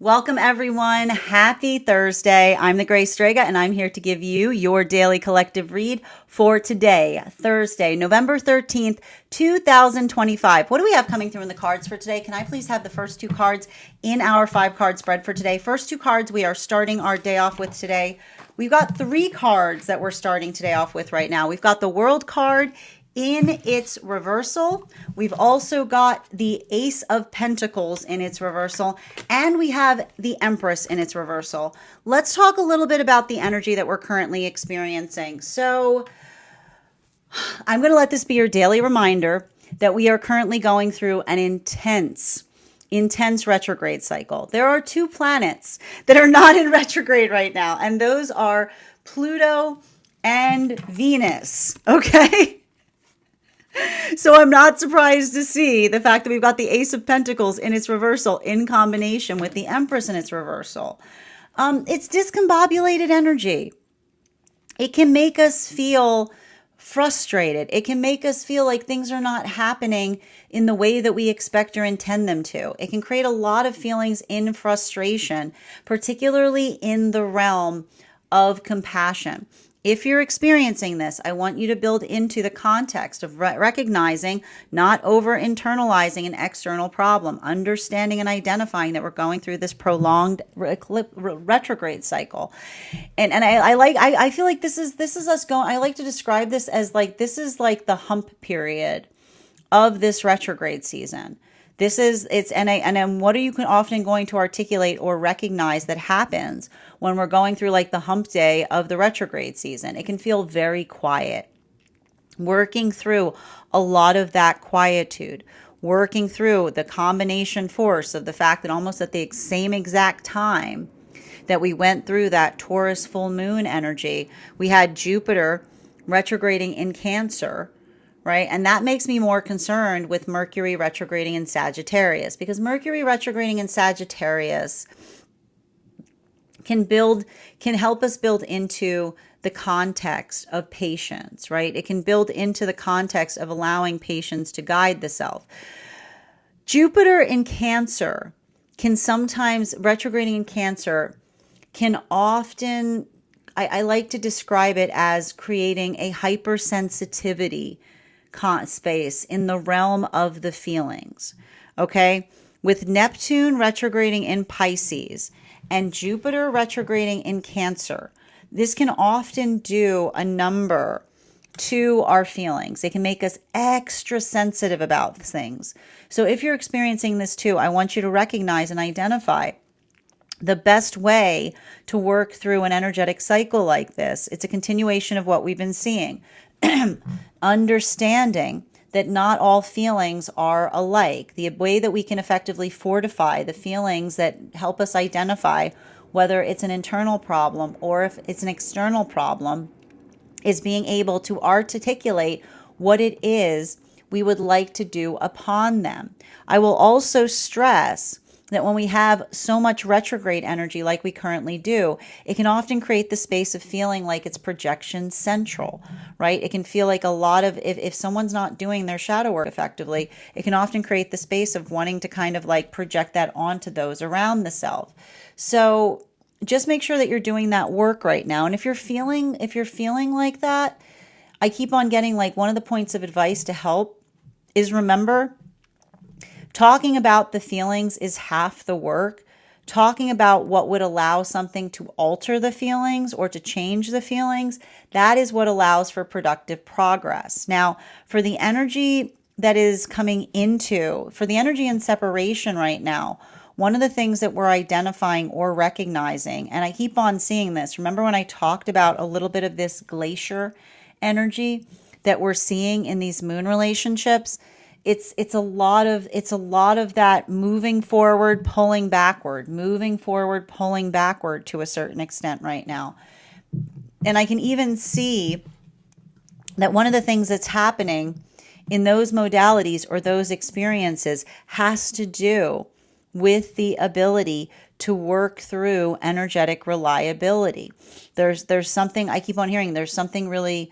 Welcome, everyone. Happy Thursday. I'm the Grace Strega, and I'm here to give you your daily collective read for today, Thursday, November 13th, 2025. What do we have coming through in the cards for today? Can I please have the first two cards in our 5-card spread for today? First two cards we are starting our day off with today. We've got 3 cards that we're starting today off with right now. We've got the World card in its reversal. We've also got the Ace of Pentacles in its reversal, and we have the Empress in its reversal. Let's talk a little bit about the energy that we're currently experiencing. So I'm going to let this be your daily reminder that we are currently going through an intense retrograde cycle. There are 2 planets that are not in retrograde right now, and those are Pluto and Venus. Okay. So I'm not surprised to see the fact that we've got the Ace of Pentacles in its reversal in combination with the Empress in its reversal. It's discombobulated energy. It can make us feel frustrated. It can make us feel like things are not happening in the way that we expect or intend them to. It can create a lot of feelings in frustration, particularly in the realm of compassion. If you're experiencing this, I want you to build into the context of recognizing, not over-internalizing an external problem, understanding and identifying that we're going through this prolonged retrograde cycle. And I feel like this is us going, I like to describe this as like, this is like the hump period of this retrograde season. And what are you often going to articulate or recognize that happens when we're going through like the hump day of the retrograde season? It can feel very quiet. Working through a lot of that quietude, working through the combination force of the fact that almost at the same exact time that we went through that Taurus full moon energy, we had Jupiter retrograding in Cancer. Right. And that makes me more concerned with Mercury retrograding in Sagittarius, because Mercury retrograding in Sagittarius can help us build into the context of patience, right? It can build into the context of allowing patience to guide the self. Jupiter in Cancer can sometimes, retrograding in Cancer can often, I like to describe it as creating a hypersensitivity space in the realm of the feelings. Okay. With Neptune retrograding in Pisces and Jupiter retrograding in Cancer, this can often do a number to our feelings. It can make us extra sensitive about things. So if you're experiencing this too, I want you to recognize and identify the best way to work through an energetic cycle like this. It's a continuation of what we've been seeing. Understanding that not all feelings are alike. The way that we can effectively fortify the feelings that help us identify whether it's an internal problem or if it's an external problem is being able to articulate what it is we would like to do upon them. I will also stress that when we have so much retrograde energy like we currently do, it can often create the space of feeling like it's projection central, right? It can feel like a lot of, if someone's not doing their shadow work effectively, it can often create the space of wanting to kind of like project that onto those around the self. So just make sure that you're doing that work right now. And if you're feeling like that, I keep on getting like one of the points of advice to help is remember, talking about the feelings is half the work. Talking about what would allow something to alter the feelings or to change the feelings, that is what allows for productive progress. Now, for the energy that is coming into, for the energy in separation right now, one of the things that we're identifying or recognizing, and I keep on seeing this, remember when I talked about a little bit of this glacier energy that we're seeing in these moon relationships? It's a lot of that moving forward, pulling backward to a certain extent right now. And I can even see that one of the things that's happening in those modalities or those experiences has to do with the ability to work through energetic reliability. There's something I keep on hearing, there's something really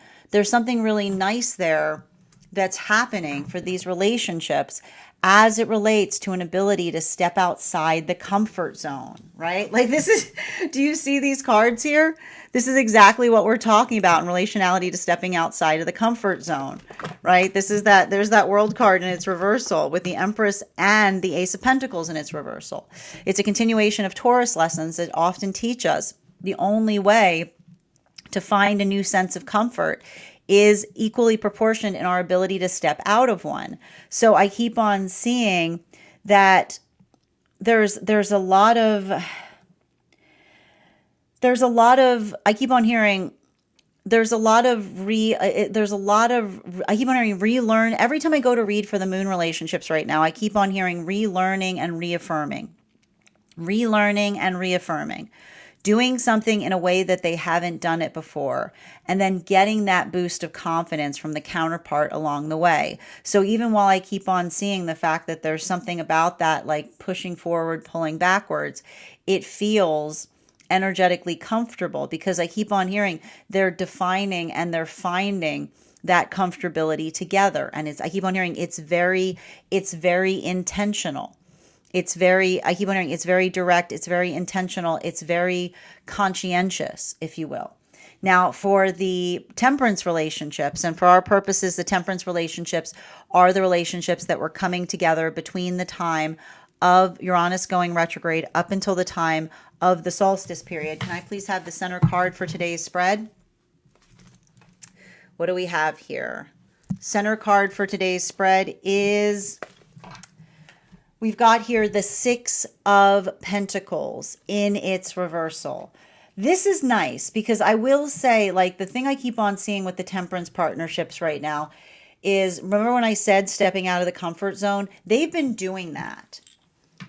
nice there that's happening for these relationships as it relates to an ability to step outside the comfort zone, right? Like this is, do you see these cards here? This is exactly what we're talking about in relationality to stepping outside of the comfort zone, right? This is that, there's that world card in its reversal with the Empress and the Ace of Pentacles in its reversal. It's a continuation of Taurus lessons that often teach us the only way to find a new sense of comfort is equally proportioned in our ability to step out of one. So I keep on seeing that there's a lot of I keep on hearing I keep on hearing relearn. Every time I go to read for the moon relationships right now, I keep on hearing relearning and reaffirming. Relearning and reaffirming. Doing something in a way that they haven't done it before, and then getting that boost of confidence from the counterpart along the way. So even while I keep on seeing the fact that there's something about that, like pushing forward, pulling backwards, it feels energetically comfortable because I keep on hearing they're defining and they're finding that comfortability together. And I keep on hearing it's very intentional. I keep on hearing it's very direct, it's very intentional, it's very conscientious, if you will. Now, for the temperance relationships, and for our purposes, the temperance relationships are the relationships that were coming together between the time of Uranus going retrograde up until the time of the solstice period. Can I please have the center card for today's spread? What do we have here? Center card for today's spread is... we've got here the Six of Pentacles in its reversal. This is nice because I will say, like, the thing I keep on seeing with the temperance partnerships right now is, remember when I said stepping out of the comfort zone? They've been doing that.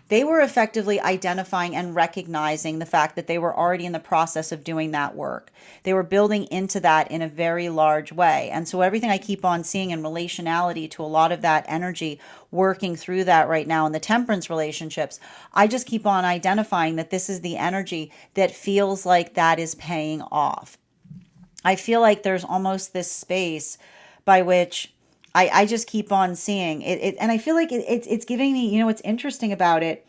They were effectively identifying and recognizing the fact that they were already in the process of doing that work. They were building into that in a very large way. And so everything I keep on seeing in relationality to a lot of that energy working through that right now in the temperance relationships, I just keep on identifying that this is the energy that feels like that is paying off. I feel like there's almost this space by which I just keep on seeing it, and I feel like it's giving me, you know, what's interesting about it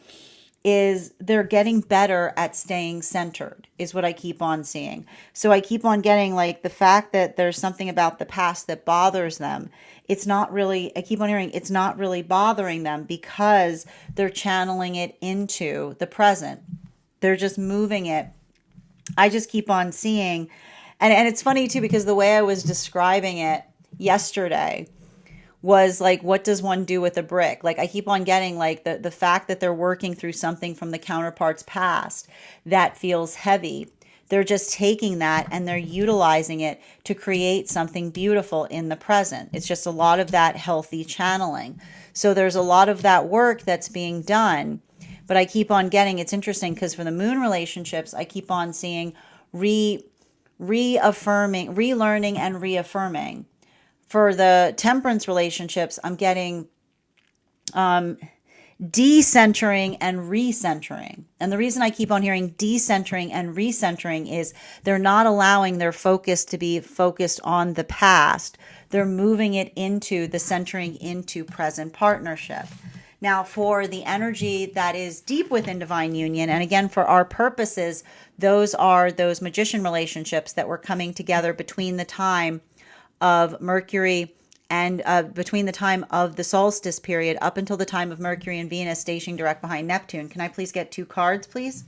is they're getting better at staying centered is what I keep on seeing. So I keep on getting like the fact that there's something about the past that bothers them. It's not really, I keep on hearing it's not really bothering them because they're channeling it into the present. They're just moving it. I just keep on seeing, and it's funny too, because the way I was describing it yesterday was like, what does one do with a brick? Like I keep on getting like the fact that they're working through something from the counterpart's past that feels heavy. They're just taking that and they're utilizing it to create something beautiful in the present. It's just a lot of that healthy channeling. So there's a lot of that work that's being done, but I keep on getting, it's interesting because for the moon relationships, I keep on seeing reaffirming, relearning and reaffirming. For the temperance relationships, I'm getting decentering and recentering. And the reason I keep on hearing decentering and recentering is they're not allowing their focus to be focused on the past. They're moving it into the centering into present partnership. Now, for the energy that is deep within divine union, and again, for our purposes, those are those magician relationships that were coming together between the time of Mercury and between the time of the solstice period up until the time of Mercury and Venus stationing direct behind Neptune. Can I please get 2 cards, please?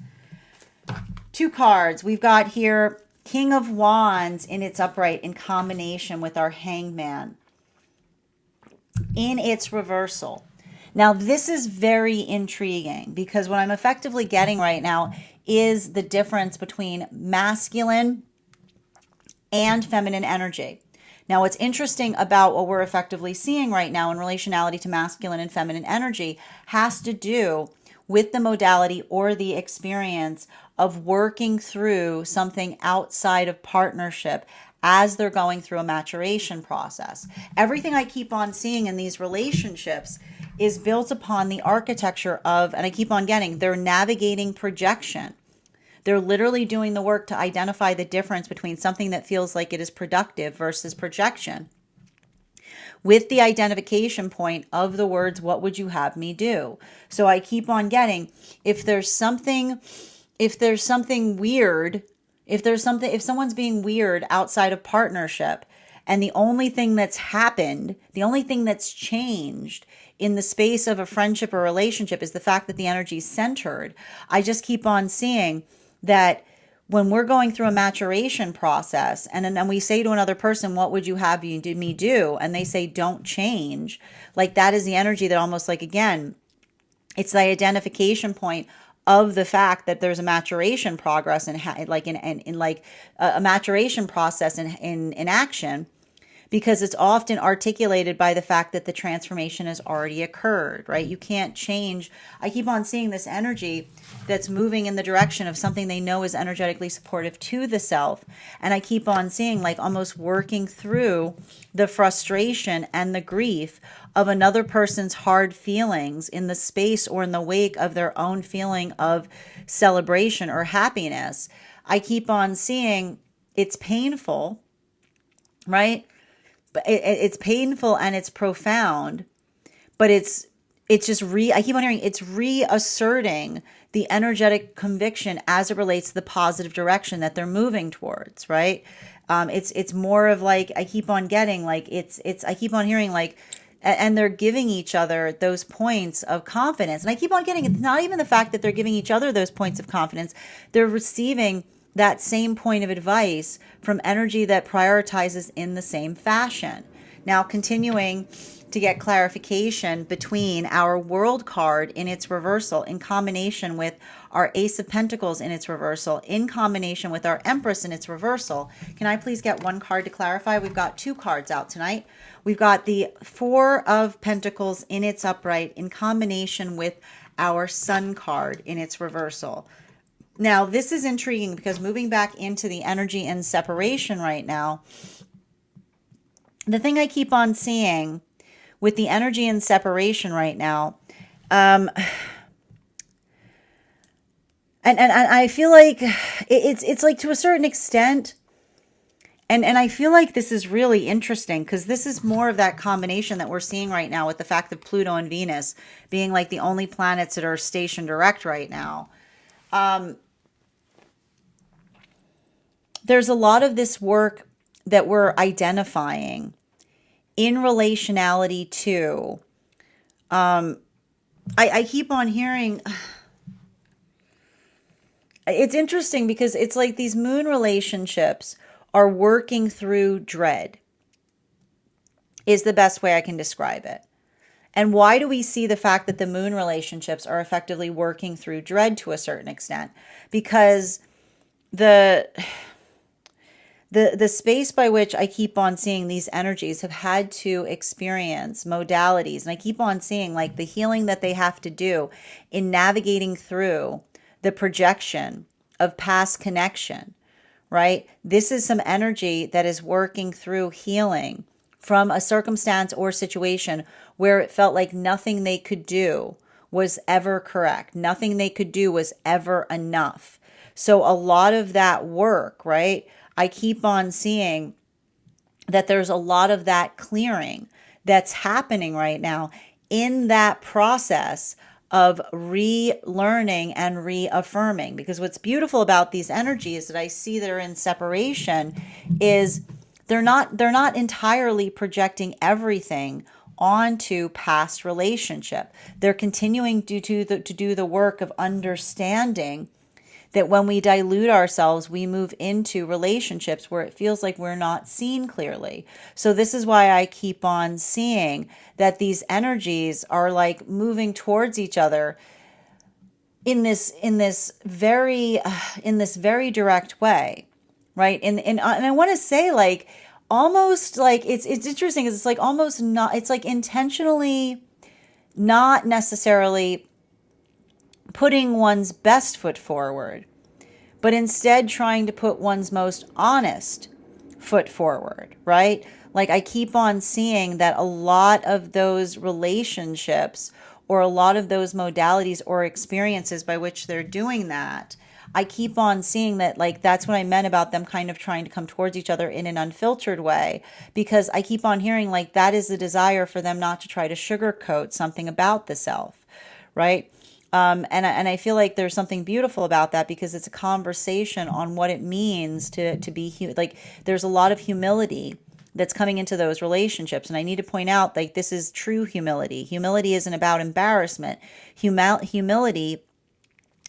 2 cards. We've got here King of Wands in its upright in combination with our Hangman in its reversal. Now, this is very intriguing because what I'm effectively getting right now is the difference between masculine and feminine energy. Now, what's interesting about what we're effectively seeing right now in relationality to masculine and feminine energy has to do with the modality or the experience of working through something outside of partnership as they're going through a maturation process. Everything I keep on seeing in these relationships is built upon the architecture of, and I keep on getting, they're navigating projection. They're literally doing the work to identify the difference between something that feels like it is productive versus projection. with the identification point of the words, what would you have me do? So I keep on getting, if there's something weird, if someone's being weird outside of partnership, and the only thing that's happened, the only thing that's changed in the space of a friendship or relationship is the fact that the energy is centered, I just keep on seeing that when we're going through a maturation process, and then we say to another person, what would you have me do? And they say, don't change. Like, that is the energy that almost, like, again, it's the identification point of the fact that there's a maturation progress and in like a maturation process in action, because it's often articulated by the fact that the transformation has already occurred, right? You can't change. I keep on seeing this energy that's moving in the direction of something they know is energetically supportive to the self. And I keep on seeing, like, almost working through the frustration and the grief of another person's hard feelings in the space or in the wake of their own feeling of celebration or happiness. I keep on seeing it's painful, right? It's painful and it's profound, but it's just I keep on hearing it's reasserting the energetic conviction as it relates to the positive direction that they're moving towards, right? It's more of like, I keep on getting like, I keep on hearing like, and they're giving each other those points of confidence. And I keep on getting, it's not even the fact that they're giving each other those points of confidence. They're receiving that same point of advice from energy that prioritizes in the same fashion. Now, continuing to get clarification between our World card in its reversal in combination with our Ace of Pentacles in its reversal, in combination with our Empress in its reversal. Can I please get one card to clarify? We've got two cards out tonight. We've got the Four of Pentacles in its upright in combination with our Sun card in its reversal. Now, this is intriguing because moving back into the energy and separation right now, the thing I keep on seeing with the energy and separation right now, and I feel like it's like, to a certain extent, and I feel like this is really interesting because this is more of that combination that we're seeing right now with the fact that Pluto and Venus being like the only planets that are stationed direct right now. There's a lot of this work that we're identifying in relationality to, I keep on hearing, it's interesting because it's like these moon relationships are working through dread, is the best way I can describe it. And why do we see the fact that the moon relationships are effectively working through dread to a certain extent? Because the space by which I keep on seeing these energies have had to experience modalities, and I keep on seeing like the healing that they have to do in navigating through the projection of past connection, right? This is some energy that is working through healing from a circumstance or situation where it felt like nothing they could do was ever correct. Nothing they could do was ever enough. So a lot of that work, right? I keep on seeing that there's a lot of that clearing that's happening right now in that process of relearning and reaffirming. Because what's beautiful about these energies that I see that are in separation is they're not entirely projecting everything onto past relationship. They're continuing to do the work of understanding that when we dilute ourselves, we move into relationships where it feels like we're not seen clearly. So this is why I keep on seeing that these energies are like moving towards each other in this very direct way, right? And I want to say like almost like it's interesting because it's like almost not, it's like intentionally not necessarily putting one's best foot forward, but instead trying to put one's most honest foot forward, right? Like I keep on seeing that a lot of those relationships or a lot of those modalities or experiences by which they're doing that, I keep on seeing that, like, that's what I meant about them kind of trying to come towards each other in an unfiltered way, because I keep on hearing like that is the desire for them not to try to sugarcoat something about the self, right? And I feel like there's something beautiful about that, because it's a conversation on what it means to be like, there's a lot of humility that's coming into those relationships. And I need to point out, like, this is true humility. Humility isn't about embarrassment. Humility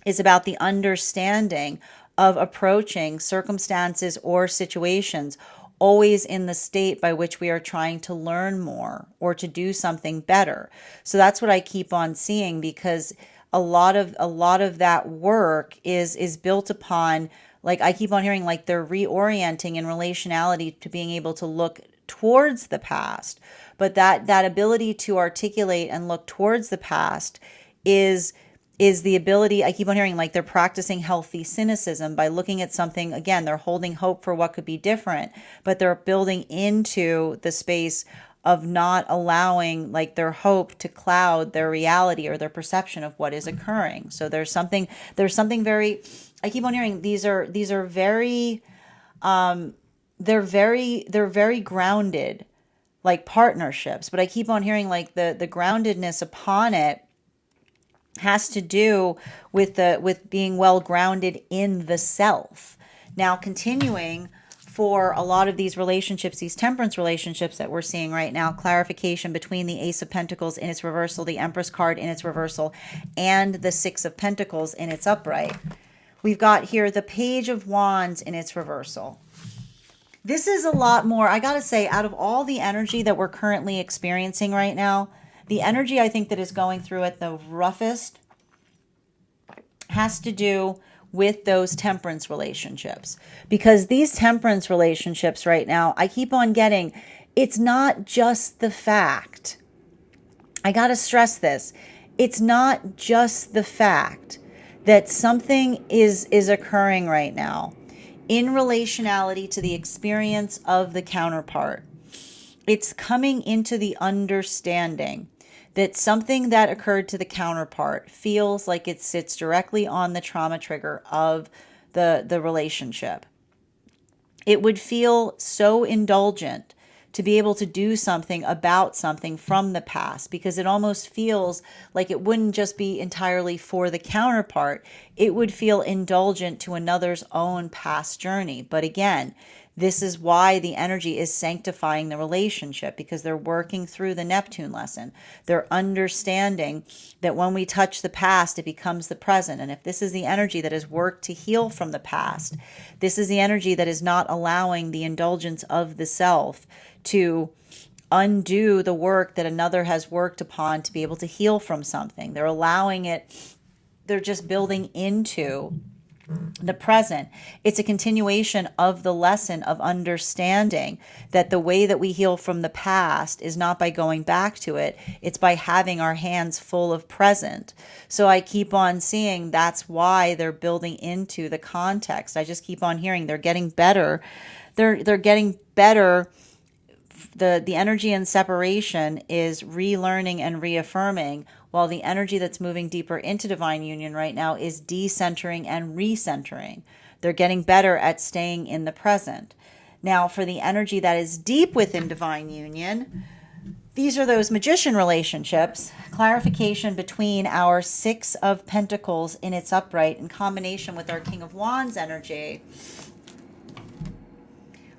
is about the understanding of approaching circumstances or situations always in the state by which we are trying to learn more or to do something better. So that's what I keep on seeing, because a lot of that work is built upon, like, I keep on hearing like they're reorienting in relationality to being able to look towards the past. But that ability to articulate and look towards the past is the ability, I keep on hearing like they're practicing healthy cynicism by looking at something. Again, they're holding hope for what could be different, but they're building into the space of not allowing like their hope to cloud their reality or their perception of what is occurring. So there's something very, I keep on hearing these are very, they're very grounded, like partnerships, but I keep on hearing like the groundedness upon it has to do with being well grounded in the self. Now, continuing for a lot of these relationships, these temperance relationships that we're seeing right now, clarification between the Ace of Pentacles in its reversal, the Empress card in its reversal, and the Six of Pentacles in its upright. We've got here the Page of Wands in its reversal. This is a lot more, I gotta say, out of all the energy that we're currently experiencing right now, the energy I think that is going through it the roughest has to do with those temperance relationships. Because these temperance relationships right now, I keep on getting, it's not just the fact. I got to stress this. It's not just the fact that something is occurring right now in relationality to the experience of the counterpart. It's coming into the understanding that something that occurred to the counterpart feels like it sits directly on the trauma trigger of the relationship. It would feel so indulgent to be able to do something about something from the past, because it almost feels like it wouldn't just be entirely for the counterpart. It would feel indulgent to another's own past journey. But again, this is why the energy is sanctifying the relationship, because they're working through the Neptune lesson. They're understanding that when we touch the past, it becomes the present. And if this is the energy that has worked to heal from the past, this is the energy that is not allowing the indulgence of the self to undo the work that another has worked upon to be able to heal from something. They're allowing it, they're just building into the present. It's a continuation of the lesson of understanding that the way that we heal from the past is not by going back to it. It's by having our hands full of present. So I keep on seeing that's why they're building into the context. I just keep on hearing they're getting better. They're getting better. The energy in separation is relearning and reaffirming, while the energy that's moving deeper into divine union right now is decentering and recentering. They're getting better at staying in the present. Now, for the energy that is deep within divine union, these are those magician relationships. Clarification between our Six of Pentacles in its upright in combination with our King of Wands energy.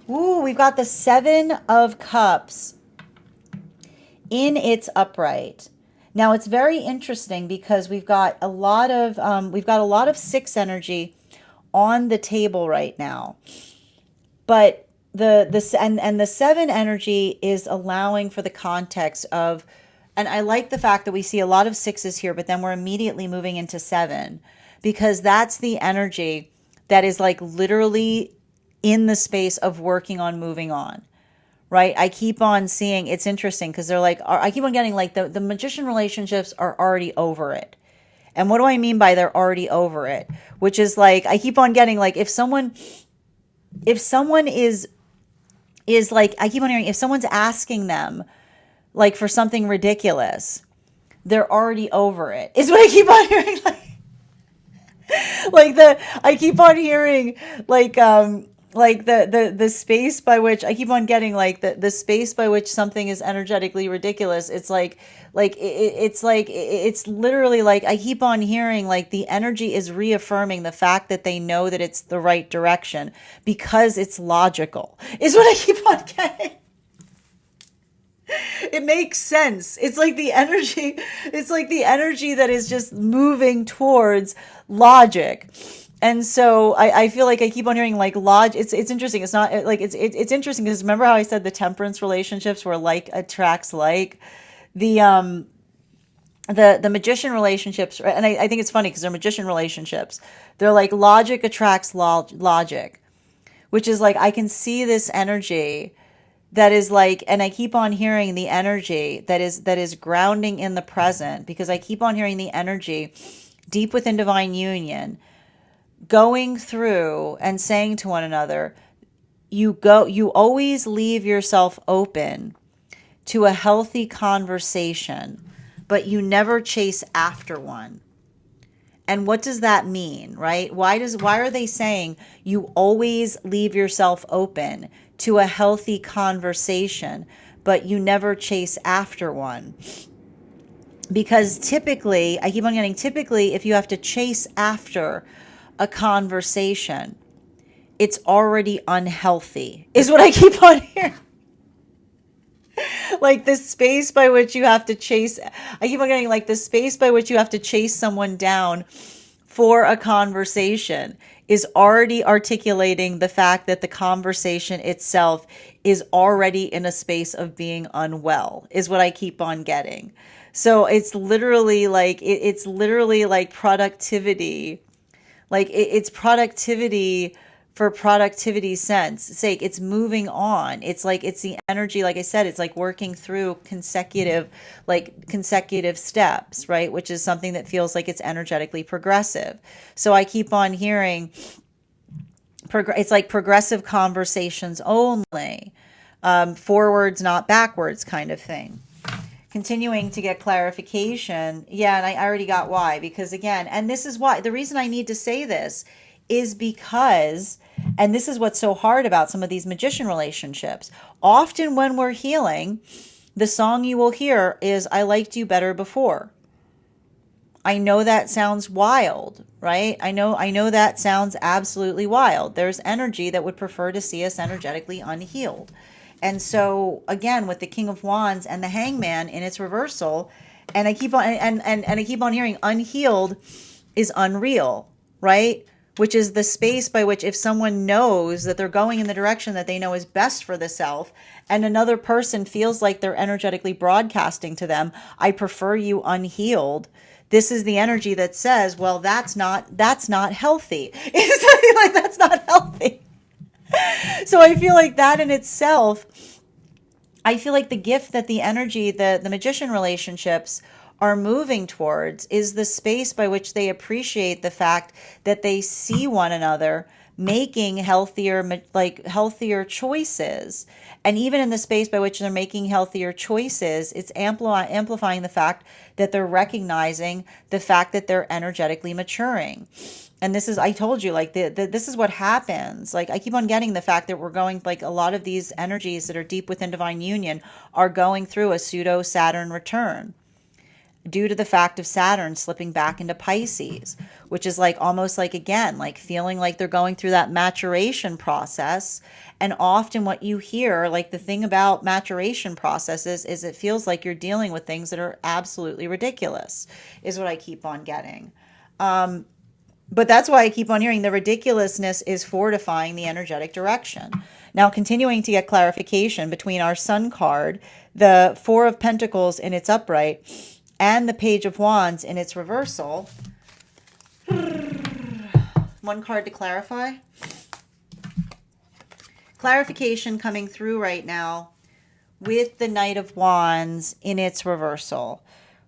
Ooh, we've got the Seven of Cups in its upright. Now it's very interesting because we've got a lot of six energy on the table right now, but the seven energy is allowing for the context of, and I like the fact that we see a lot of sixes here, but then we're immediately moving into seven, because that's the energy that is like literally in the space of working on moving on. Right? I keep on seeing, it's interesting because they're like, I keep on getting like the magician relationships are already over it. And what do I mean by they're already over it? Which is like, I keep on getting like, if someone is like, I keep on hearing, if someone's asking them like for something ridiculous, they're already over it. Is what I keep on hearing. I keep on hearing like the space by which I keep on getting like the space by which something is energetically ridiculous. It's literally like I keep on hearing like the energy is reaffirming the fact that they know that it's the right direction because it's logical, is what I keep on getting. It makes sense. It's like the energy that is just moving towards logic. And so I feel like I keep on hearing like it's interesting. It's not like it's interesting because remember how I said the temperance relationships were like attracts like the the magician relationships, and I think it's funny because they're magician relationships. They're like logic attracts logic, which is like I can see this energy that is like, and I keep on hearing the energy that is grounding in the present, because I keep on hearing the energy deep within divine union going through and saying to one another, you always leave yourself open to a healthy conversation, but you never chase after one. And what does that mean, right? Why are they saying you always leave yourself open to a healthy conversation, but you never chase after one? Because typically, I keep on getting, typically, if you have to chase after a conversation, it's already unhealthy, is what I keep on hearing. Like the space by which you have to chase, I keep on getting like the space by which you have to chase someone down for a conversation is already articulating the fact that the conversation itself is already in a space of being unwell, is what I keep on getting. So it's literally like, it's literally like productivity. Like it's productivity for productivity's sake. It's moving on. It's like, it's the energy, like I said, it's like working through consecutive steps, right? Which is something that feels like it's energetically progressive. So I keep on hearing, it's like progressive conversations only, forwards, not backwards kind of thing. Continuing to get clarification. Yeah, and I already got why, because again, and this is why, the reason I need to say this is because, and this is what's so hard about some of these magician relationships. Often when we're healing, the song you will hear is, I liked you better before. I know that sounds wild, right? I know that sounds absolutely wild. There's energy that would prefer to see us energetically unhealed. And so again, with the King of Wands and the Hangman in its reversal, and I keep on and I keep on hearing unhealed is unreal, right? Which is the space by which if someone knows that they're going in the direction that they know is best for the self, and another person feels like they're energetically broadcasting to them, I prefer you unhealed. This is the energy that says, well, that's not healthy. It's like that's not healthy. So I feel like that in itself, I feel like the gift that the energy, the magician relationships are moving towards is the space by which they appreciate the fact that they see one another making healthier choices. And even in the space by which they're making healthier choices, it's amplifying the fact that they're recognizing the fact that they're energetically maturing. And this is, I told you, like this is what happens. Like I keep on getting the fact that we're going, like a lot of these energies that are deep within divine union are going through a pseudo Saturn return due to the fact of Saturn slipping back into Pisces, which is like almost like, again, like feeling like they're going through that maturation process. And often what you hear, like the thing about maturation processes is it feels like you're dealing with things that are absolutely ridiculous, is what I keep on getting. But that's why I keep on hearing the ridiculousness is fortifying the energetic direction. Now, continuing to get clarification between our Sun card, the Four of Pentacles in its upright, and the Page of Wands in its reversal. One card to clarify. Clarification coming through right now with the Knight of Wands in its reversal.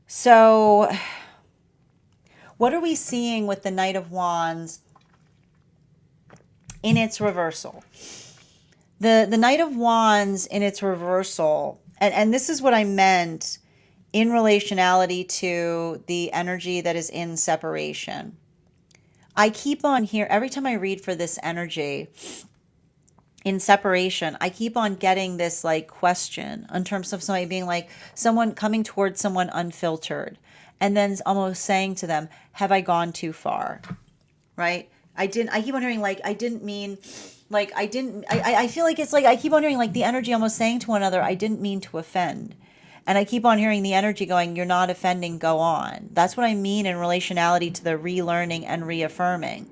So what are we seeing with the Knight of Wands in its reversal? The Knight of Wands in its reversal, and this is what I meant in relationality to the energy that is in separation. I keep on here, every time I read for this energy in separation, I keep on getting this like question in terms of somebody being like someone coming towards someone unfiltered and then almost saying to them, have I gone too far? Right? I keep on hearing like, I didn't mean, like, I feel like it's like, I keep on hearing like the energy almost saying to one another, I didn't mean to offend. And I keep on hearing the energy going, you're not offending, go on. That's what I mean in relationality to the relearning and reaffirming,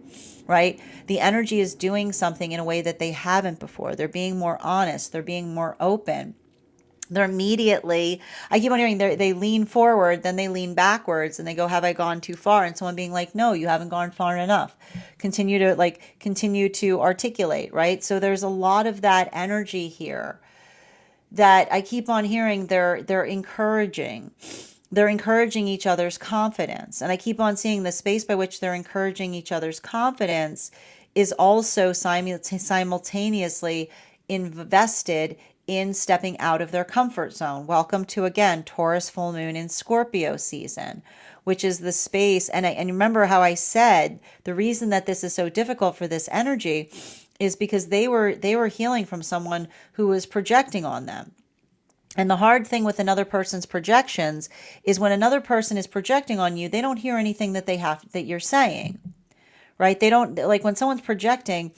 right? The energy is doing something in a way that they haven't before. They're being more honest. They're being more open. They're immediately, I keep on hearing they lean forward, then they lean backwards and they go, have I gone too far? And someone being like, no, you haven't gone far enough. Continue to articulate, right? So there's a lot of that energy here that I keep on hearing they're encouraging. They're encouraging each other's confidence. And I keep on seeing the space by which they're encouraging each other's confidence is also simultaneously invested in stepping out of their comfort zone. Welcome to, again, Taurus full moon in Scorpio season, which is the space. And remember how I said the reason that this is so difficult for this energy is because they were healing from someone who was projecting on them. And the hard thing with another person's projections is when another person is projecting on you, they don't hear anything that you're saying, right? They don't, like when someone's projecting,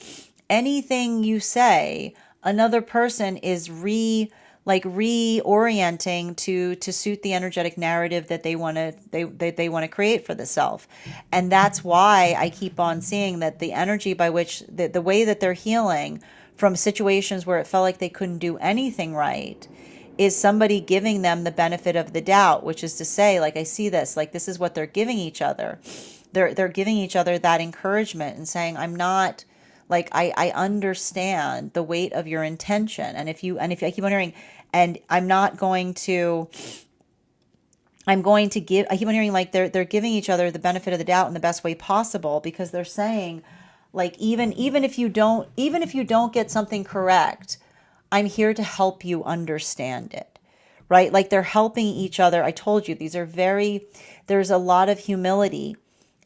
anything you say, another person is reorienting to suit the energetic narrative that they want to create for the self. And that's why I keep on seeing that the energy by which the way that they're healing from situations where it felt like they couldn't do anything right is somebody giving them the benefit of the doubt, which is to say, like, I see this, like, this is what they're giving each other. They're giving each other that encouragement and saying, I'm not, like, I understand the weight of your intention. And if I keep on hearing, and I'm going to give, I keep on hearing like they're giving each other the benefit of the doubt in the best way possible, because they're saying, like, even if you don't get something correct, I'm here to help you understand it, right? Like they're helping each other. I told you, there's a lot of humility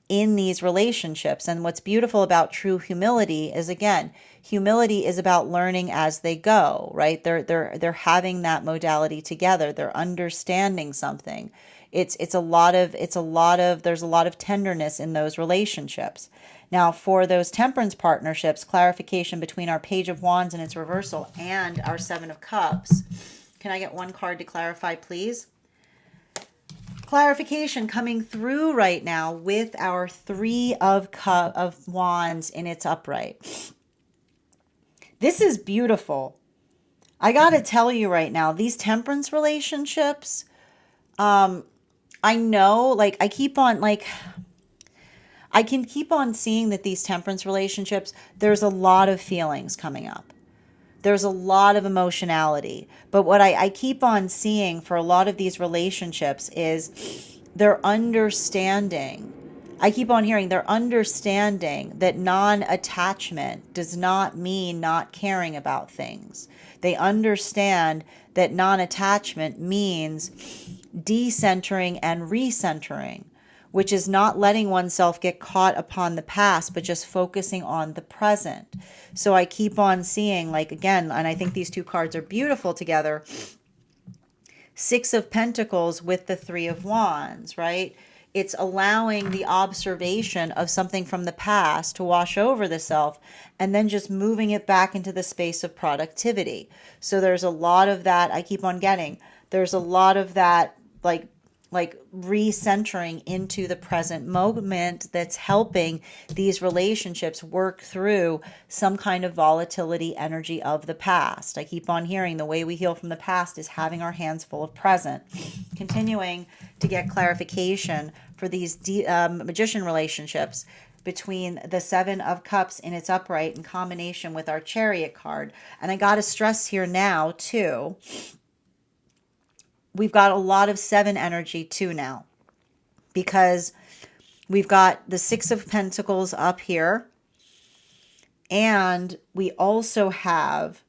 in these relationships. And what's beautiful about true humility is, again, humility is about learning as they go, right? They're having that modality together. They're understanding something. There's a lot of tenderness in those relationships. Now, for those temperance partnerships, clarification between our Page of Wands and its reversal and our Seven of Cups. Can I get one card to clarify, please? Clarification coming through right now with our Three of Wands in its upright. This is beautiful. I got to tell you right now, these temperance relationships, I know, like, I can keep on seeing that these temperance relationships, there's a lot of feelings coming up. There's a lot of emotionality. But what I keep on seeing for a lot of these relationships is they're understanding. I keep on hearing they're understanding that non-attachment does not mean not caring about things. They understand that non-attachment means decentering and recentering, which is not letting oneself get caught upon the past, but just focusing on the present. So I keep on seeing, like, again, and I think these two cards are beautiful together, Six of Pentacles with the Three of Wands, right? It's allowing the observation of something from the past to wash over the self and then just moving it back into the space of productivity. So there's a lot of that I keep on getting. There's a lot of that, like recentering into the present moment that's helping these relationships work through some kind of volatility energy of the past. I keep on hearing the way we heal from the past is having our hands full of present. Continuing to get clarification for these magician relationships between the Seven of Cups in its upright in combination with our Chariot card. And I got to stress here now too, we've got a lot of seven energy too now, because we've got the Six of Pentacles up here, and we also have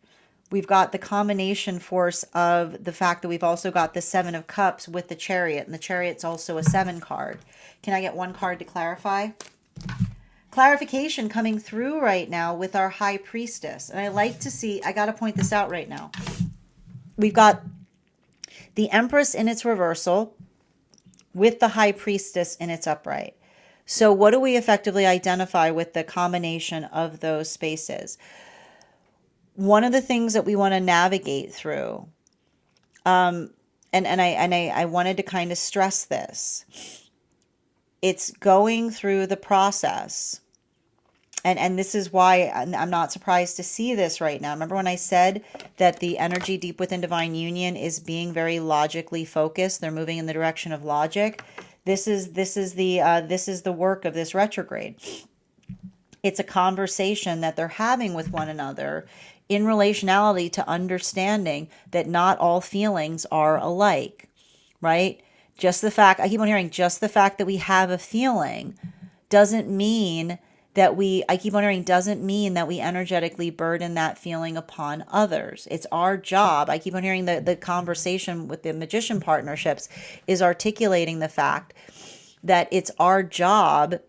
we've got the combination force of the fact that we've also got the Seven of Cups with the Chariot, and the Chariot's also a 7 card. Can I get one card to clarify? Clarification coming through right now with our High Priestess. And I like to see, I got to point this out right now. We've got the Empress in its reversal with the High Priestess in its upright. So what do we effectively identify with the combination of those spaces? One of the things that we want to navigate through, and I wanted to kind of stress this, it's going through the process. And this is why I'm not surprised to see this right now. Remember when I said that the energy deep within divine union is being very logically focused? They're moving in the direction of logic. This is the work of this retrograde. It's a conversation that they're having with one another in relationality to understanding that not all feelings are alike, right? Just the fact, I keep on hearing, just the fact that we have a feeling doesn't mean that doesn't mean that we energetically burden that feeling upon others. It's our job. I keep on hearing the conversation with the magician partnerships is articulating the fact that it's our job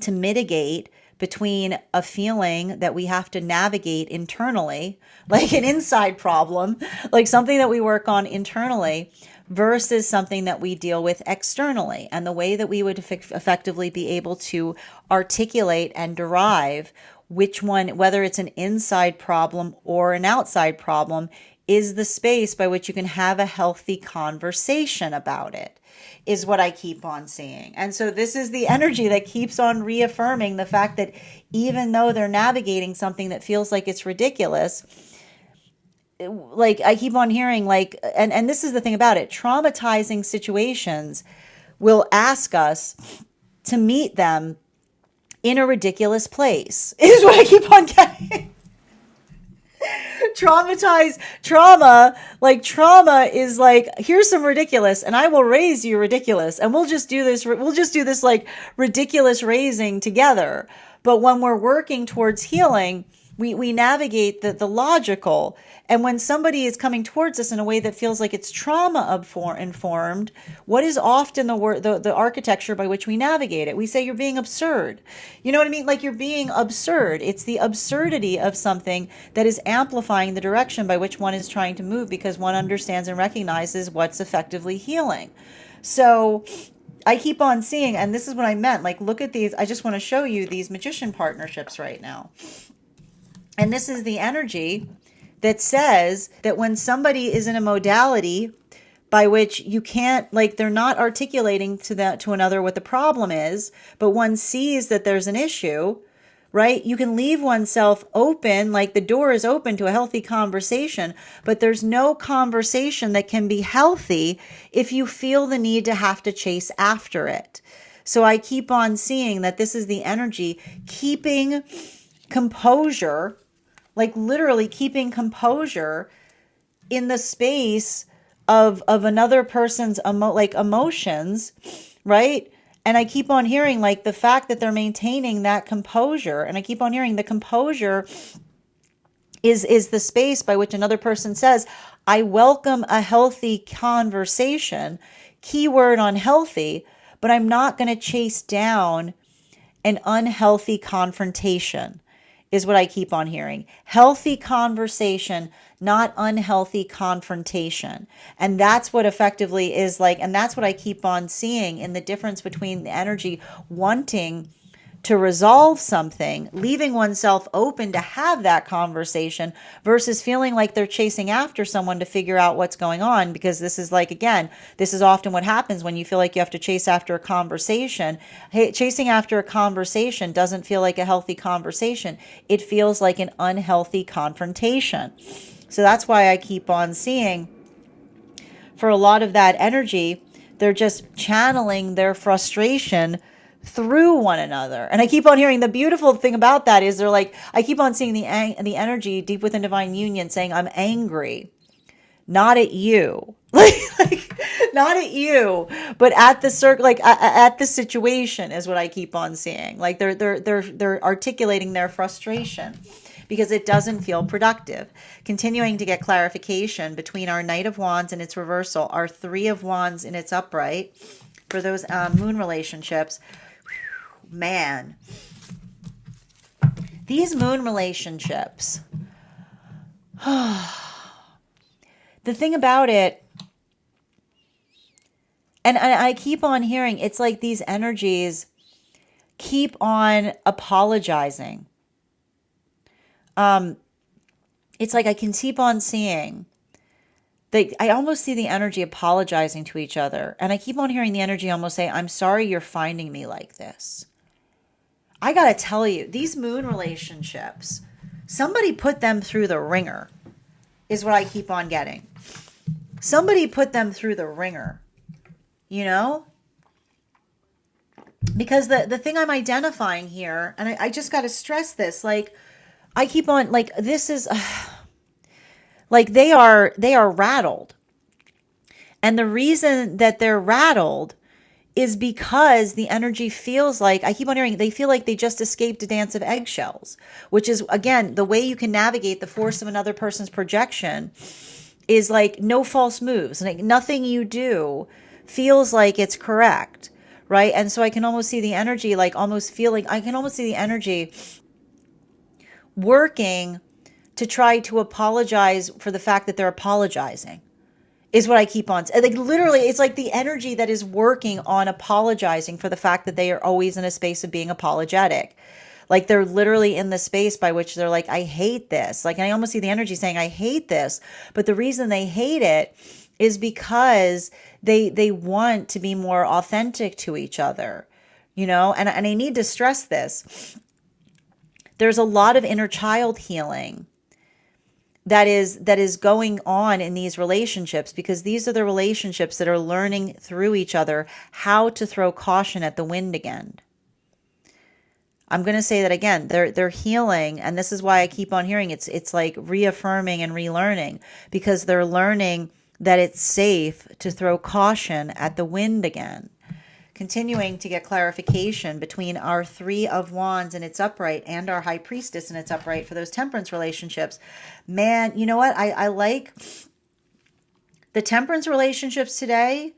to mitigate between a feeling that we have to navigate internally, like an inside problem, like something that we work on internally, versus something that we deal with externally. And the way that we would effectively be able to articulate and derive which one, whether it's an inside problem or an outside problem, is the space by which you can have a healthy conversation about it, is what I keep on seeing. And so this is the energy that keeps on reaffirming the fact that even though they're navigating something that feels like it's ridiculous, like I keep on hearing, like, and this is the thing about it, traumatizing situations will ask us to meet them in a ridiculous place, is what I keep on getting. Trauma is like, here's some ridiculous and I will raise you ridiculous and we'll just do this like ridiculous raising together. But when we're working towards healing, we navigate the logical. And when somebody is coming towards us in a way that feels like it's trauma informed, what is often the architecture by which we navigate it? We say, you're being absurd. You know what I mean? Like, you're being absurd. It's the absurdity of something that is amplifying the direction by which one is trying to move, because one understands and recognizes what's effectively healing. So I keep on seeing, and this is what I meant, like, look at these. I just want to show you these magician partnerships right now. And this is the energy that says that when somebody is in a modality by which you can't, like, they're not articulating to another what the problem is, but one sees that there's an issue, right? You can leave oneself open, like the door is open to a healthy conversation, but there's no conversation that can be healthy if you feel the need to have to chase after it. So I keep on seeing that this is the energy keeping composure, like literally keeping composure in the space of another person's emotions, right? And I keep on hearing, like, the fact that they're maintaining that composure, and I keep on hearing the composure is the space by which another person says, I welcome a healthy conversation, keyword on healthy, but I'm not going to chase down an unhealthy confrontation, is what I keep on hearing. Healthy conversation, not unhealthy confrontation. And that's what effectively is like, and that's what I keep on seeing in the difference between the energy wanting to resolve something, leaving oneself open to have that conversation, versus feeling like they're chasing after someone to figure out what's going on. Because this is like, again, this is often what happens when you feel like you have to chase after a conversation. Hey, chasing after a conversation doesn't feel like a healthy conversation. It feels like an unhealthy confrontation. So that's why I keep on seeing, for a lot of that energy, they're just channeling their frustration through one another. And I keep on hearing, the beautiful thing about that is they're like, I keep on seeing the energy deep within divine union saying, I'm angry, not at you, like not at you, but at the circle, like at the situation, is what I keep on seeing. Like they're articulating their frustration, because it doesn't feel productive. Continuing to get clarification between our Knight of Wands in its reversal, our Three of Wands in its upright, for those moon relationships. Man, these moon relationships, the thing about it, and I keep on hearing, it's like these energies keep on apologizing. It's like I can keep on seeing. I almost see the energy apologizing to each other. And I keep on hearing the energy almost say, I'm sorry you're finding me like this. I got to tell you, these moon relationships, somebody put them through the ringer, is what I keep on getting. Somebody put them through the ringer, you know? Because the thing I'm identifying here, and I just got to stress this, like, I keep on, like, this is... like they are rattled. And the reason that they're rattled is because the energy feels like, I keep on hearing, they feel like they just escaped a dance of eggshells, which is, again, the way you can navigate the force of another person's projection is like no false moves. Like nothing you do feels like it's correct, right? And so I can almost see the energy, like almost feeling, I can almost see the energy working to try to apologize for the fact that they're apologizing, is what I keep on saying. Like literally, it's like the energy that is working on apologizing for the fact that they are always in a space of being apologetic. Like they're literally in the space by which they're like, I hate this. Like, and I almost see the energy saying, I hate this. But the reason they hate it is because they want to be more authentic to each other, you know? And I need to stress this. There's a lot of inner child healing that is going on in these relationships, because these are the relationships that are learning through each other how to throw caution at the wind again. I'm going to say that again. They're healing, and this is why I keep on hearing it's like reaffirming and relearning, because they're learning that it's safe to throw caution at the wind again. Continuing to get clarification between our Three of Wands in its upright and our High Priestess in its upright for those temperance relationships. Man, you know what? I like the temperance relationships today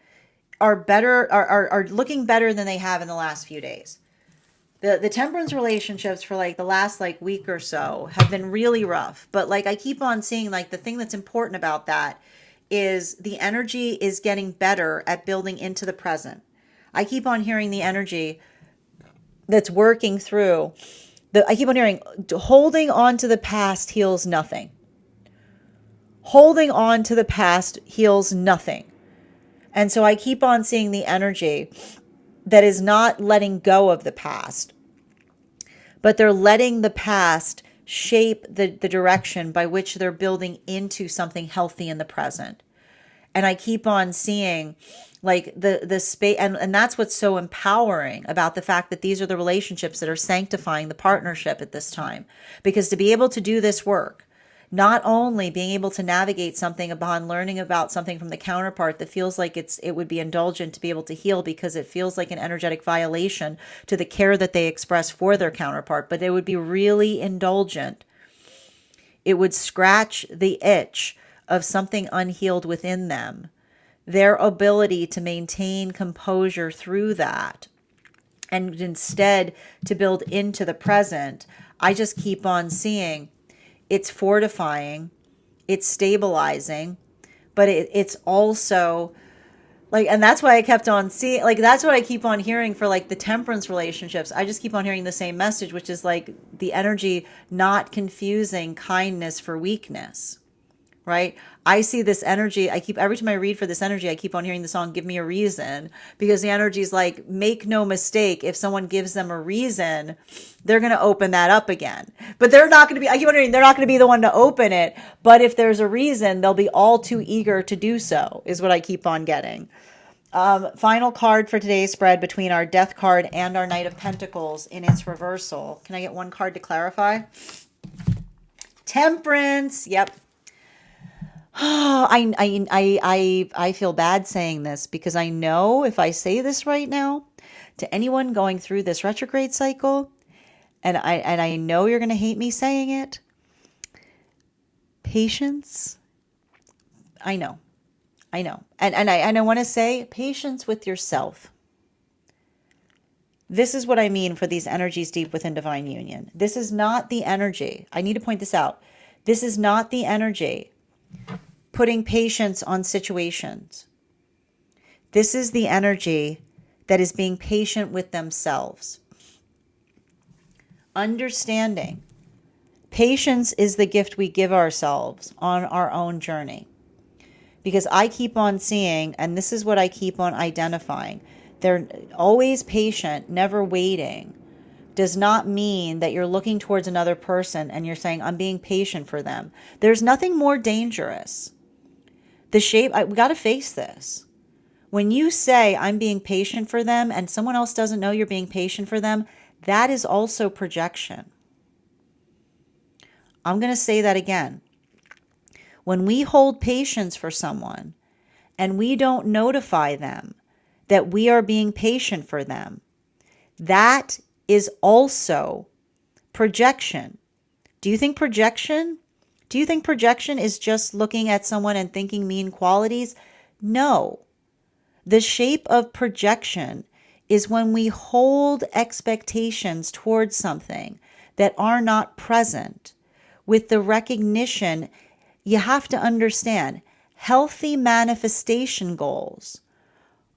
are better, are looking better than they have in the last few days. The temperance relationships for like the last like week or so have been really rough. But like I keep on seeing, like the thing that's important about that is the energy is getting better at building into the present. I keep on hearing the energy that's working through. I keep on hearing holding on to the past heals nothing. Holding on to the past heals nothing. And so I keep on seeing the energy that is not letting go of the past, but they're letting the past shape the direction by which they're building into something healthy in the present. And I keep on seeing like the space, and that's what's so empowering about the fact that these are the relationships that are sanctifying the partnership at this time. Because to be able to do this work, not only being able to navigate something upon learning about something from the counterpart that feels like it would be indulgent to be able to heal because it feels like an energetic violation to the care that they express for their counterpart, but it would be really indulgent. It would scratch the itch of something unhealed within them, their ability to maintain composure through that, and instead to build into the present. I just keep on seeing it's fortifying, it's stabilizing, but it's also like, and that's why I kept on seeing, like, that's what I keep on hearing for like the temperance relationships. I just keep on hearing the same message, which is like the energy not confusing kindness for weakness. Right? I see this energy. Every time I read for this energy, I keep on hearing the song, Give Me a Reason, because the energy is like, make no mistake. If someone gives them a reason, they're going to open that up again, but they're not going to be, I keep wondering, they're not going to be the one to open it. But if there's a reason, they'll be all too eager to do so, is what I keep on getting. Final card for today's spread between our Death card and our Knight of Pentacles in its reversal. Can I get one card to clarify? Temperance. Yep. I feel bad saying this, because I know if I say this right now to anyone going through this retrograde cycle, and I know you're going to hate me saying it, patience. I know. And I want to say patience with yourself. This is what I mean for these energies deep within divine union. This is not the energy. I need to point this out. This is not the energy putting patience on situations. This is the energy that is being patient with themselves. Understanding. Patience is the gift we give ourselves on our own journey. Because I keep on seeing, and this is what I keep on identifying, they're always patient, never waiting, does not mean that you're looking towards another person and you're saying, I'm being patient for them. There's nothing more dangerous. We got to face this. When you say, I'm being patient for them, and someone else doesn't know you're being patient for them, that is also projection. I'm going to say that again. When we hold patience for someone and we don't notify them that we are being patient for them, that is also projection. Do you think projection is just looking at someone and thinking mean qualities? No. The shape of projection is when we hold expectations towards something that are not present with the recognition. You have to understand, healthy manifestation goals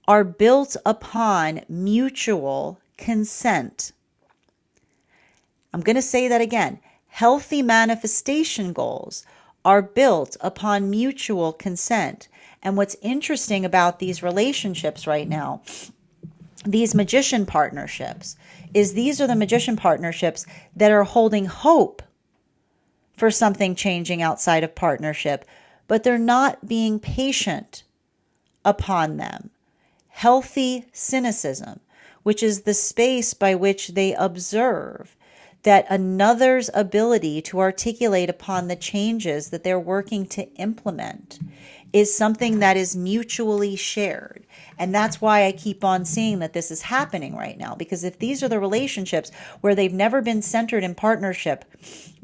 are built upon mutual consent. I'm going to say that again. Healthy manifestation goals are built upon mutual consent. And what's interesting about these relationships right now, these magician partnerships, is these are the magician partnerships that are holding hope for something changing outside of partnership, but they're not being patient upon them. Healthy cynicism, which is the space by which they observe that another's ability to articulate upon the changes that they're working to implement is something that is mutually shared. And that's why I keep on seeing that this is happening right now. Because if these are the relationships where they've never been centered in partnership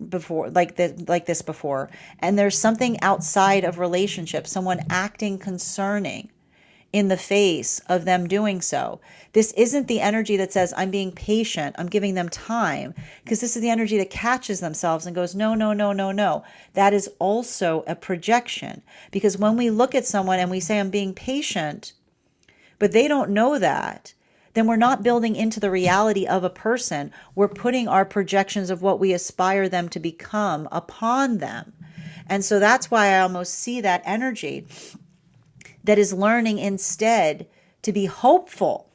before, like this before, and there's something outside of relationship, someone acting concerning in the face of them doing so. This isn't the energy that says, I'm being patient, I'm giving them time, because this is the energy that catches themselves and goes, no, no, no, no, no. That is also a projection. Because when we look at someone and we say, I'm being patient, but they don't know that, then we're not building into the reality of a person. We're putting our projections of what we aspire them to become upon them. And so that's why I almost see that energy that is learning instead to be hopeful,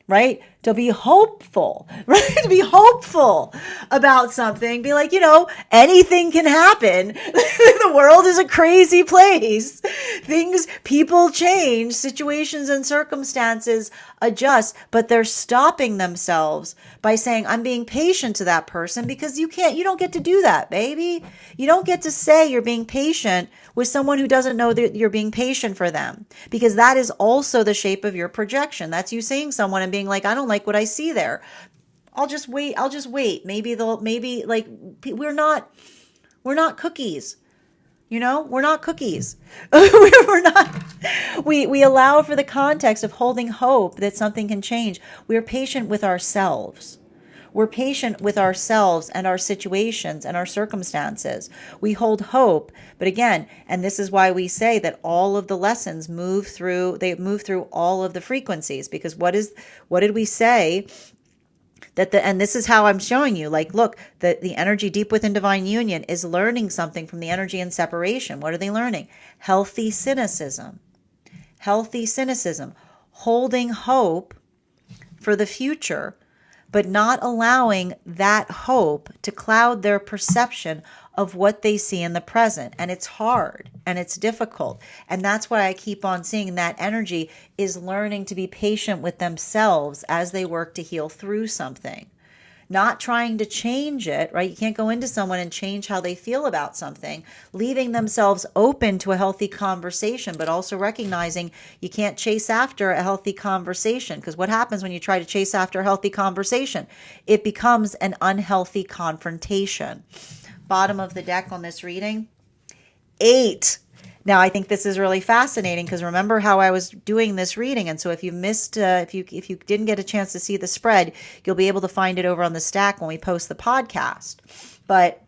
right? To be hopeful, right? To be hopeful about something. Be like, anything can happen. The world is a crazy place. People change, situations and circumstances adjust, but they're stopping themselves by saying, I'm being patient to that person, because you don't get to do that, baby. You don't get to say you're being patient with someone who doesn't know that you're being patient for them, because that is also the shape of your projection. That's you seeing someone and being like, I don't like what I see there. I'll just wait. Maybe we're not cookies. We're not cookies. We're not. We allow for the context of holding hope that something can change. We're patient with ourselves. We're patient with ourselves and our situations and our circumstances. We hold hope. But again, and this is why we say that all of the lessons move through all of the frequencies, because what did we say? And this is how I'm showing you, look, the energy deep within divine union is learning something from the energy in separation. What are they learning? Healthy cynicism, holding hope for the future, but not allowing that hope to cloud their perception of what they see in the present. And it's hard and it's difficult. And that's why I keep on seeing that energy is learning to be patient with themselves as they work to heal through something. Not trying to change it, right? You can't go into someone and change how they feel about something, leaving themselves open to a healthy conversation, but also recognizing you can't chase after a healthy conversation, because what happens when you try to chase after a healthy conversation? It becomes an unhealthy confrontation. Bottom of the deck on this reading, 8. Now, I think this is really fascinating because remember how I was doing this reading. And so if you missed, if you didn't get a chance to see the spread, you'll be able to find it over on the stack when we post the podcast. But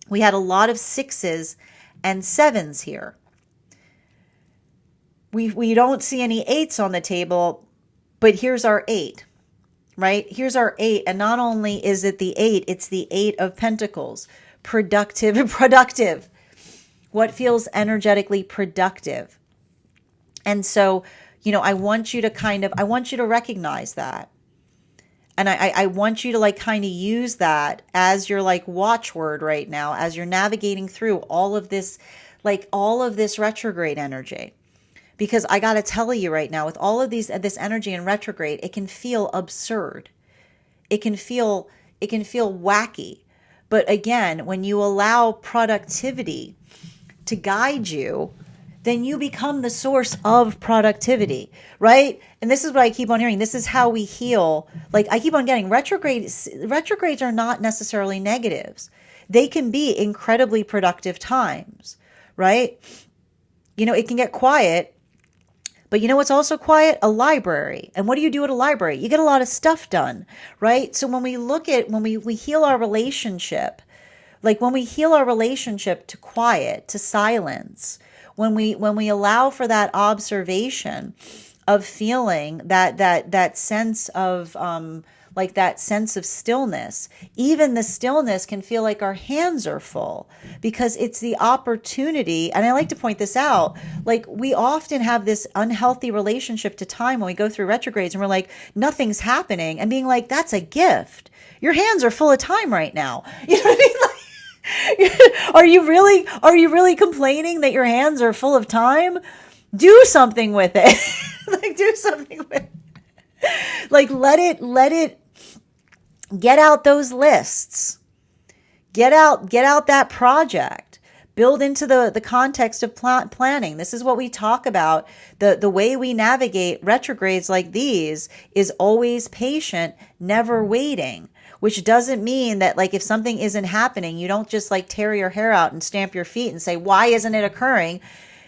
we had a lot of 6s and 7s here. We don't see any 8s on the table, but here's our 8, right? Here's our 8. And not only is it the 8, it's the 8 of Pentacles. Productive. What feels energetically productive. And so, I want you to recognize that. And I want you to kind of use that as your watchword right now, as you're navigating through all of this retrograde energy. Because I got to tell you right now, with all of this energy in retrograde, it can feel absurd. It can feel wacky. But again, when you allow productivity to guide you, then you become the source of productivity, right? And this is what I keep on hearing. This is how we heal. I keep on getting retrogrades are not necessarily negatives. They can be incredibly productive times, right? It can get quiet. But what's also quiet? A library. And what do you do at a library? You get a lot of stuff done, right? So when we heal our relationship, when we heal our relationship to quiet, to silence, when we allow for that observation of feeling that sense of that sense of stillness, even the stillness can feel like our hands are full because it's the opportunity. And I like to point this out, we often have this unhealthy relationship to time when we go through retrogrades and we're like, nothing's happening, and being like, that's a gift. Your hands are full of time right now. You know what I mean? Are you really complaining that your hands are full of time? Do something with it. Do something with it. Let it get out those lists. Get out that project. Build into the context of planning. This is what we talk about. The way we navigate retrogrades like these is always patient, never waiting. Which doesn't mean that if something isn't happening, you don't just tear your hair out and stamp your feet and say, why isn't it occurring?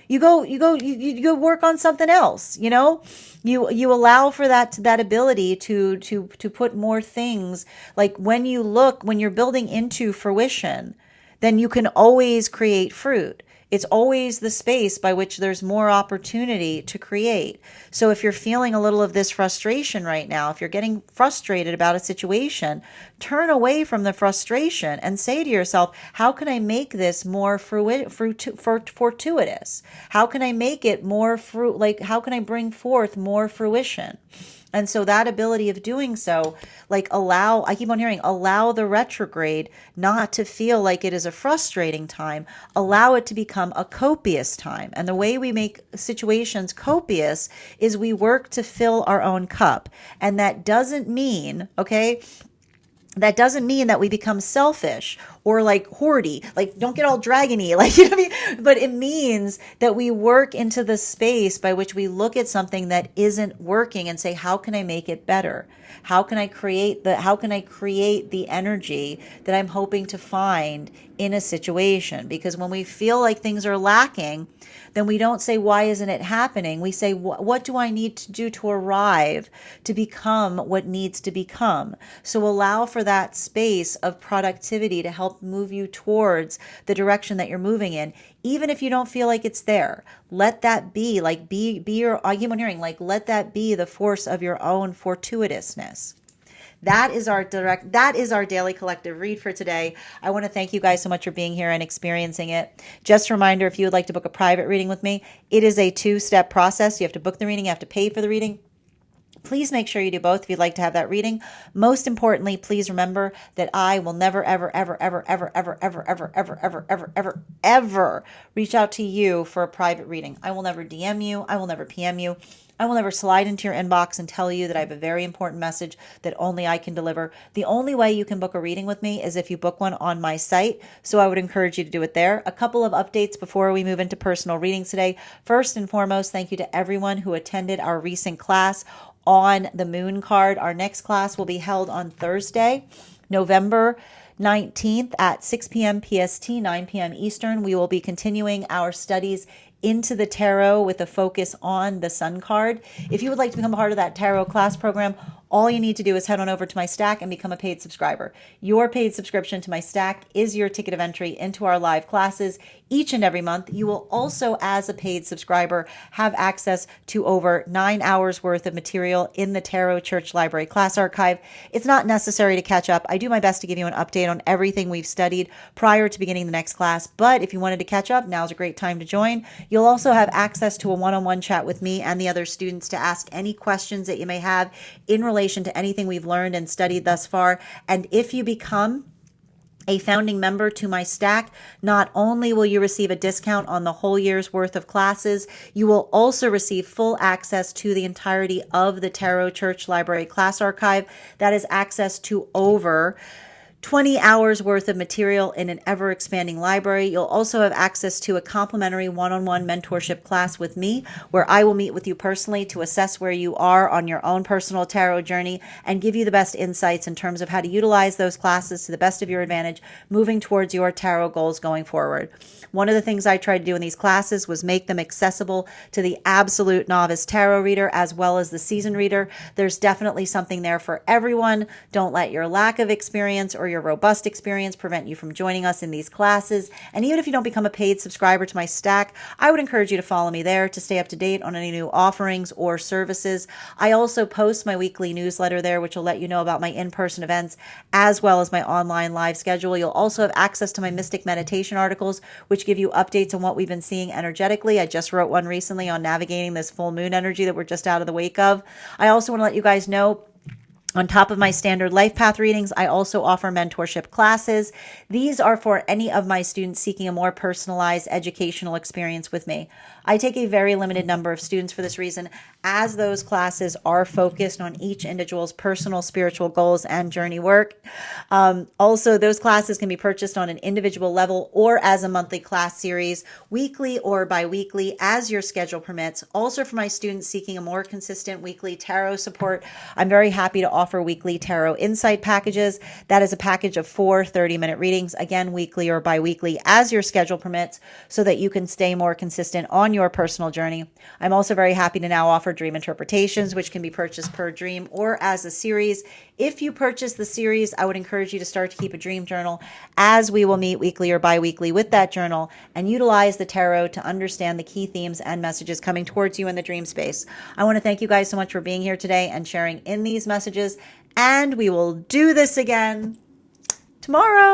You go work on something else. You allow for that ability to put more things. When you're building into fruition, then you can always create fruit. It's always the space by which there's more opportunity to create. So if you're feeling a little of this frustration right now, if you're getting frustrated about a situation, turn away from the frustration and say to yourself, how can I make this more fortuitous? How can I make it more how can I bring forth more fruition? And so that ability of doing so, I keep on hearing, allow the retrograde not to feel like it is a frustrating time. Allow it to become a copious time. And the way we make situations copious is we work to fill our own cup. And that doesn't mean, that doesn't mean that we become selfish or hoardy, don't get all dragony, you know what I mean? But it means that we work into the space by which we look at something that isn't working and say, how can I make it better? How can I create the energy that I'm hoping to find in a situation? Because when we feel like things are lacking, then we don't say, why isn't it happening? We say, what do I need to do to arrive to become what needs to become? So allow for that space of productivity to help move you towards the direction that you're moving in. Even if you don't feel like it's there, let that be be your argument hearing, let that be the force of your own fortuitousness. That is our daily collective read for today. I want to thank you guys so much for being here and experiencing it. Just a reminder, if you would like to book a private reading with me, it is a 2-step process. You have to book the reading, you have to pay for the reading. Please make sure you do both if you'd like to have that reading. Most importantly, please remember that I will never, ever, ever, ever, ever, ever, ever, ever, ever, ever, ever, ever, ever reach out to you for a private reading. I will never DM you. I will never PM you. I will never slide into your inbox and tell you that I have a very important message that only I can deliver. The only way you can book a reading with me is if you book one on my site. So I would encourage you to do it there. A couple of updates before we move into personal readings today. First and foremost, thank you to everyone who attended our recent class on the moon card. Our next class will be held on Thursday, November 19th at 6 p.m. PST, 9 p.m. Eastern. We will be continuing our studies into the tarot with a focus on the Sun card. If you would like to become a part of that tarot class program, all you need to do is head on over to my stack and become a paid subscriber. Your paid subscription to my stack is your ticket of entry into our live classes each and every month. You will also, as a paid subscriber, have access to over 9 hours worth of material in the Tarot Church Library class archive. It's not necessary to catch up. I do my best to give you an update on everything we've studied prior to beginning the next class, but if you wanted to catch up, now's a great time to join. You'll also have access to a one-on-one chat with me and the other students to ask any questions that you may have in relation to anything we've learned and studied thus far. And if you become a founding member to my stack, not only will you receive a discount on the whole year's worth of classes, you will also receive full access to the entirety of the Tarot Church Library class archive. That is access to over 20 hours worth of material in an ever-expanding library. You'll also have access to a complimentary one-on-one mentorship class with me, where I will meet with you personally to assess where you are on your own personal tarot journey and give you the best insights in terms of how to utilize those classes to the best of your advantage, moving towards your tarot goals going forward. One of the things I tried to do in these classes was make them accessible to the absolute novice tarot reader as well as the seasoned reader. There's definitely something there for everyone. Don't let your lack of experience or your robust experience prevent you from joining us in these classes. And even if you don't become a paid subscriber to my stack, I would encourage you to follow me there to stay up to date on any new offerings or services. I also post my weekly newsletter there, which will let you know about my in-person events as well as my online live schedule. You'll also have access to my Mystic Meditation articles, which give you updates on what we've been seeing energetically. I just wrote one recently on navigating this full moon energy that we're just out of the wake of. I also want to let you guys know, on top of my standard life path readings, I also offer mentorship classes. These are for any of my students seeking a more personalized educational experience with me. I take a very limited number of students for this reason, as those classes are focused on each individual's personal spiritual goals and journey work. Also, those classes can be purchased on an individual level or as a monthly class series, weekly or bi-weekly, as your schedule permits. Also, for my students seeking a more consistent weekly tarot support, I'm very happy to offer weekly tarot insight packages. That is a package of 4 30-minute readings, again, weekly or bi-weekly, as your schedule permits, so that you can stay more consistent on your personal journey. I'm also very happy to now offer dream interpretations, which can be purchased per dream or as a series. If you purchase the series, I would encourage you to start to keep a dream journal, as we will meet weekly or bi-weekly with that journal and utilize the tarot to understand the key themes and messages coming towards you in the dream space. I want to thank you guys so much for being here today and sharing in these messages, and we will do this again tomorrow.